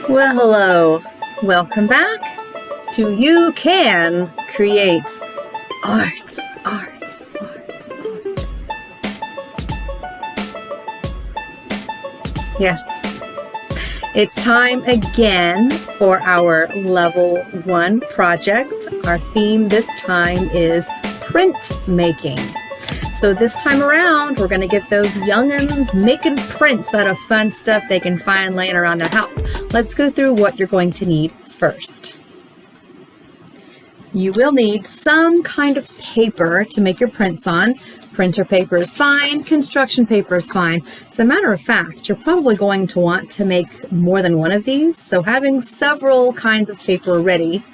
Well, hello. Welcome back to You Can Create Art, Art, Art, Art. Yes, it's time again for our level 1 project. Our theme this time is print making. So this time around, we're going to get those young'uns making prints out of fun stuff they can find laying around their house. Let's go through what you're going to need first. You will need some kind of paper to make your prints on. Printer paper is fine, construction paper is fine. As a matter of fact, you're probably going to want to make more than one of these, so having several kinds of paper ready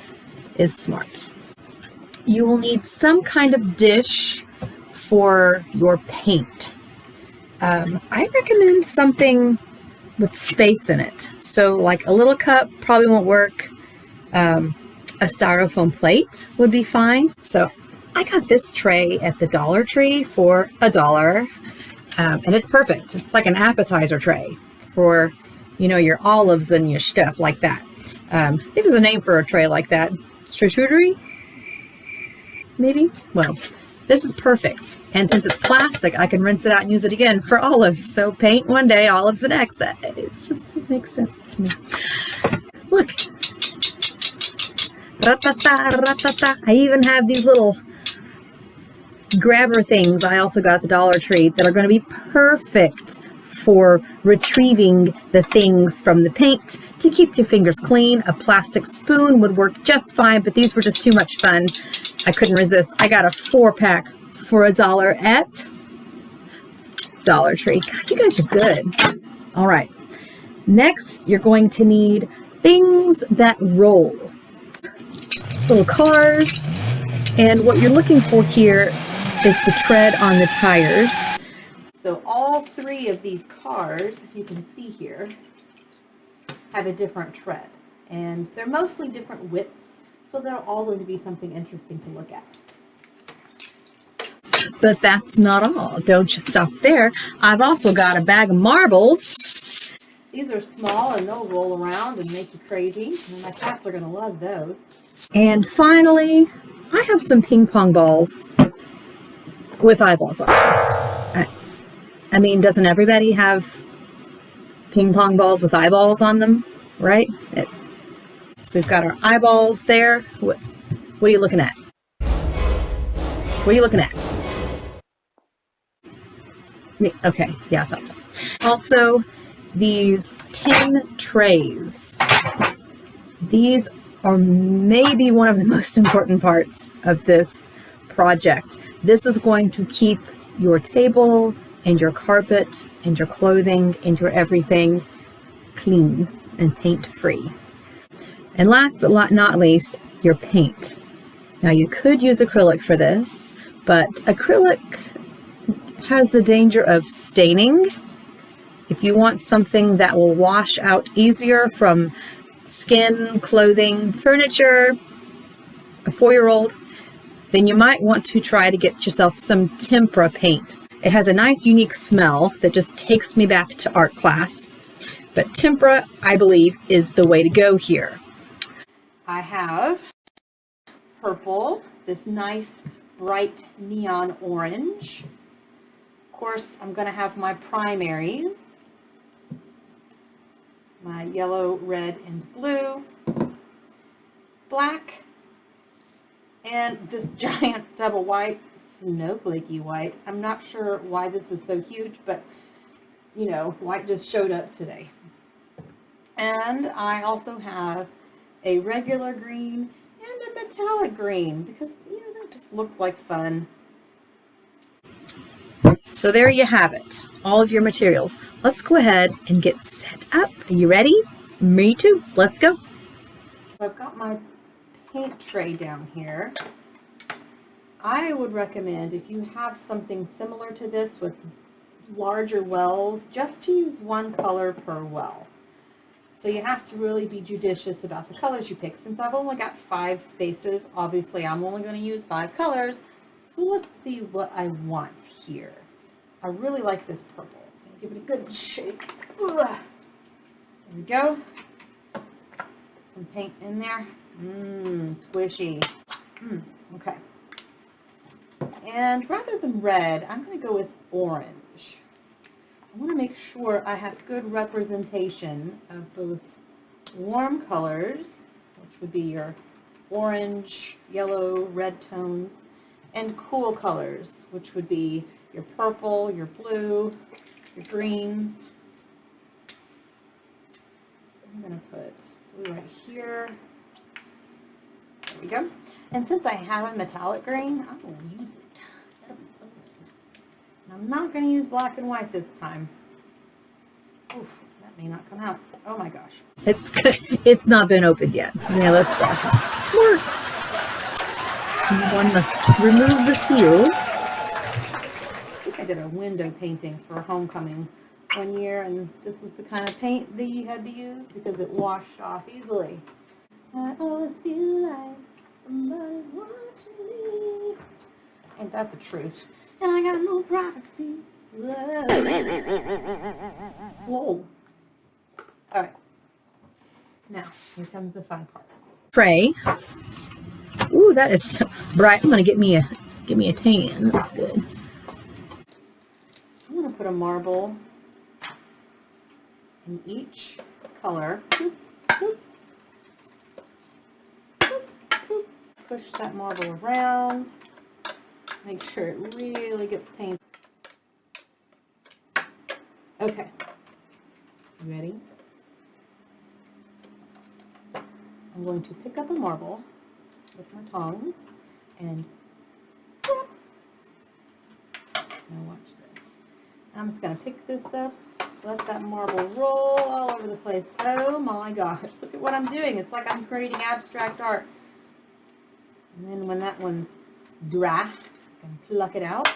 is smart. You will need some kind of dish for your paint. I recommend something with space in it. So like a little cup probably won't work. A styrofoam plate would be fine. So I got this tray at the Dollar Tree for $1. And it's perfect. It's like an appetizer tray for, your olives and your stuff like that. I think there's a name for a tray like that. Charcuterie? Maybe? Well, this is perfect. And since it's plastic, I can rinse it out and use it again for olives. So paint one day, olives the next. It makes sense to me. Look. Ra-ta-ta, I even have these little grabber things I also got at the Dollar Tree that are going to be perfect for retrieving the things from the paint to keep your fingers clean. A plastic spoon would work just fine, but these were just too much fun. I couldn't resist. I got a 4-pack for $1 at Dollar Tree. God, you guys are good. All right. Next, you're going to need things that roll. Little cars. And what you're looking for here is the tread on the tires. So all 3 of these cars, if you can see here, have a different tread. And they're mostly different widths. So they're all going to be something interesting to look at. But that's not all. Don't you stop there. I've also got a bag of marbles. These are small and they'll roll around and make you crazy. And my cats are going to love those. And finally, I have some ping pong balls with eyeballs on them. I mean, doesn't everybody have ping pong balls with eyeballs on them, right? So we've got our eyeballs there. What are you looking at? What are you looking at? Okay, yeah, I thought so. Also, these tin trays. These are maybe one of the most important parts of this project. This is going to keep your table and your carpet and your clothing and your everything clean and paint-free. And last but not least, your paint. Now you could use acrylic for this, but acrylic has the danger of staining. If you want something that will wash out easier from skin, clothing, furniture, a 4-year-old, then you might want to try to get yourself some tempra paint. It has a nice unique smell that just takes me back to art class. But tempra, I believe, is the way to go here. I have purple, this nice bright neon orange. Of course, I'm going to have my primaries, my yellow, red, and blue, black, and this giant double white, snowflakey white. I'm not sure why this is so huge, but white just showed up today. And I also have a regular green and a metallic green because that just looked like fun. So there you have it, all of your materials. Let's go ahead and get set up. Are you ready? Me too. Let's go. I've got my paint tray down here. I would recommend, if you have something similar to this with larger wells, just to use one color per well. So you have to really be judicious about the colors you pick. Since I've only got 5 spaces, obviously I'm only going to use 5 colors. So let's see what I want here. I really like this purple. Give it a good shake. There we go. some paint in there. Squishy. Okay. And rather than red, I'm going to go with orange. I want to make sure I have good representation of both warm colors, which would be your orange, yellow, red tones, and cool colors, which would be your purple, your blue, your greens. I'm going to put blue right here. There we go. And since I have a metallic green, I will use it. That'll be fun. And I'm not going to use black and white this time. Oof, that may not come out. Oh my gosh. It's not been opened yet. Yeah, let's more. One must remove the seal. I think I did a window painting for homecoming one year, and this was the kind of paint that you had to use because it washed off easily. I always feel like somebody's watching me. Ain't that the truth? And I got no privacy. Whoa. All right. Now, here comes the fun part. Tray. Ooh, that is so bright. I'm gonna get me a tan. That's good. I'm gonna put a marble in each color. Push that marble around. Make sure it really gets painted. Okay. You ready? I'm going to pick up a marble with my tongs and now watch this. I'm just going to pick this up, let that marble roll all over the place. Oh my gosh, look at what I'm doing. It's like I'm creating abstract art. And then when that one's dry, I can pluck it out.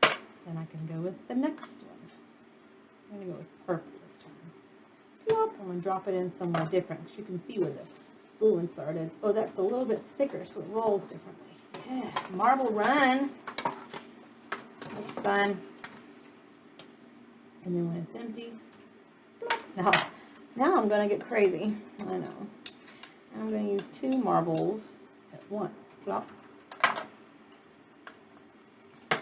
Then I can go with the next one. I'm going to go with purple this time. Plop. I'm going to drop it in somewhere different because you can see where the blue one started. Oh, that's a little bit thicker, so it rolls differently. Yeah, marble run. That's fun. And then when it's empty, plop. Now I'm going to get crazy. I know. I'm going to use 2 marbles at once. Plop. My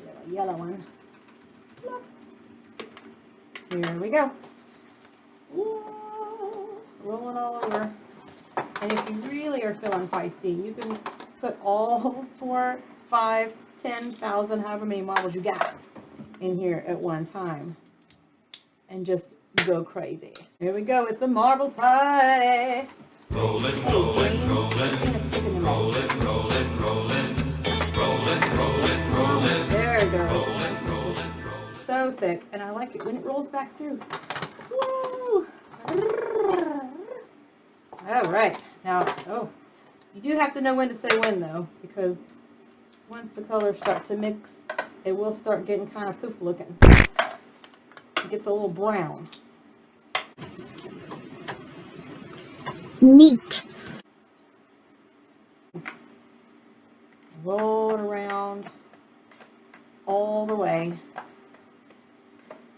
little yellow one. Plop. Here we go. Whoa. Rolling all over. And if you really are feeling feisty, you can put all 4, 5, 10,000, however many marbles you got in here at one time. And just go crazy. Here we go. It's a marble party. Rollin', rollin', rollin', rollin', rollin', rollin', rollin', rollin', rollin'. There it goes. Rollin', rollin', So thick, and I like it when it rolls back through. Woo! All right. Now, you do have to know when to say when, though, because once the colors start to mix, it will start getting kind of poop looking. It gets a little brown. Neat. Roll it around all the way.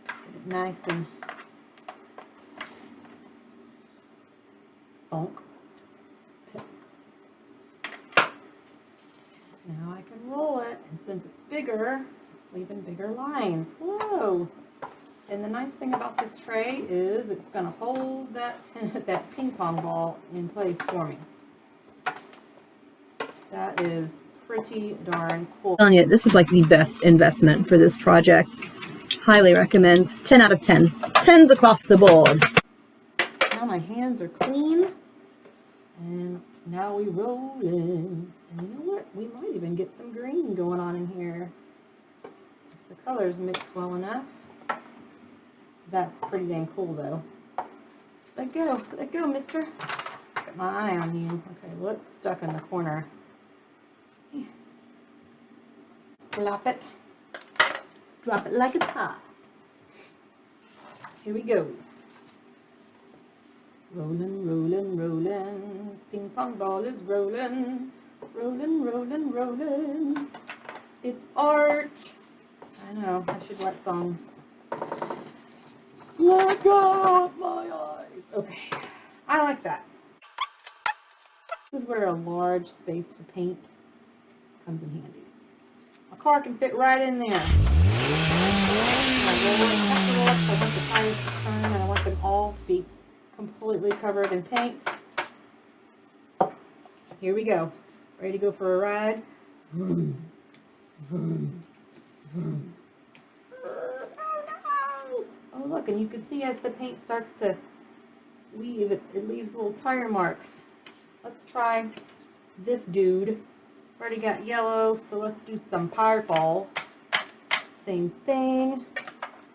Get it nice and bonk. Now I can roll it, and since it's bigger, it's leaving bigger lines. Whoa! And the nice thing about this tray is it's going to hold that ping pong ball in place for me. That is pretty darn cool. I'm telling you, this is like the best investment for this project. Highly recommend. 10 out of 10. 10s across the board. Now my hands are clean. And now we roll in. And you know what? We might even get some green going on in here. If the colors mix well enough. That's pretty dang cool, though. Let go, mister. Got my eye on you. Okay, well, it's stuck in the corner. Yeah. Plop it. Drop it like it's hot. Here we go. Rolling, rolling, rolling. Ping pong ball is rolling. Rolling, rolling, rolling. It's art. I know, I should write songs. Let go of my eyes. Okay. I like that. This is where a large space for paint comes in handy. A car can fit right in there. I have to roll up, so I want the tires to turn, and I want them all to be completely covered in paint. Here we go. Ready to go for a ride? Vroom, vroom, vroom. Oh look, and you can see as the paint starts to leave, it leaves little tire marks. Let's try this dude. Already got yellow, so let's do some purple. Same thing.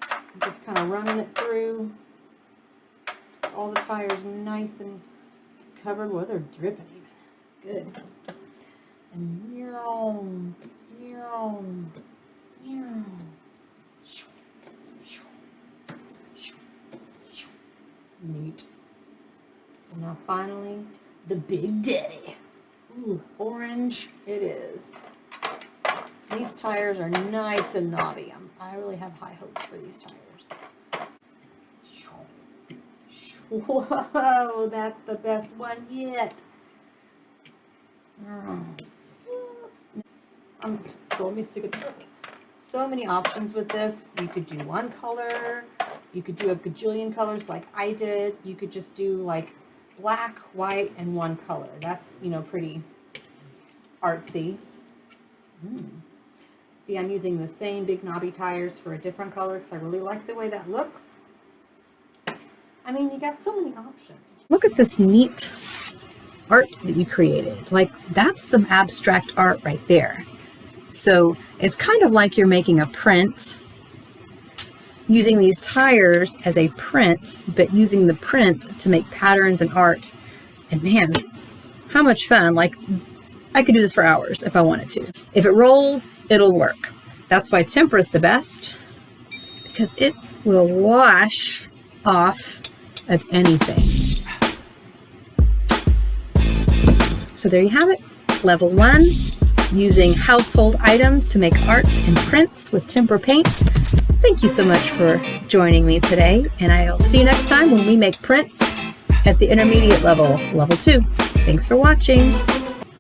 I'm just kind of running it through. All the tires nice and covered. Well, they're dripping even. Good. And neat. And now finally, the Big Daddy. Ooh, orange it is. These tires are nice and knobby. I really have high hopes for these tires. Whoa, that's the best one yet. So let me stick it. So many options with this. You could do one color. You could do a gajillion colors like I did. You could just do like black, white, and one color. That's, you know, pretty artsy. See, I'm using the same big knobby tires for a different color because I really like the way that looks. I mean, you got so many options. Look at this neat art that you created. Like, that's some abstract art right there. So it's kind of like you're making a print, using these tires as a print, but using the print to make patterns and art. And man, how much fun. Like, I could do this for hours if I wanted to. If it rolls, it'll work. That's why tempra is the best, because it will wash off of anything. So there you have it. Level 1, using household items to make art and prints with tempera paint. Thank you so much for joining me today, and I'll see you next time when we make prints at the intermediate level, level 2. Thanks for watching.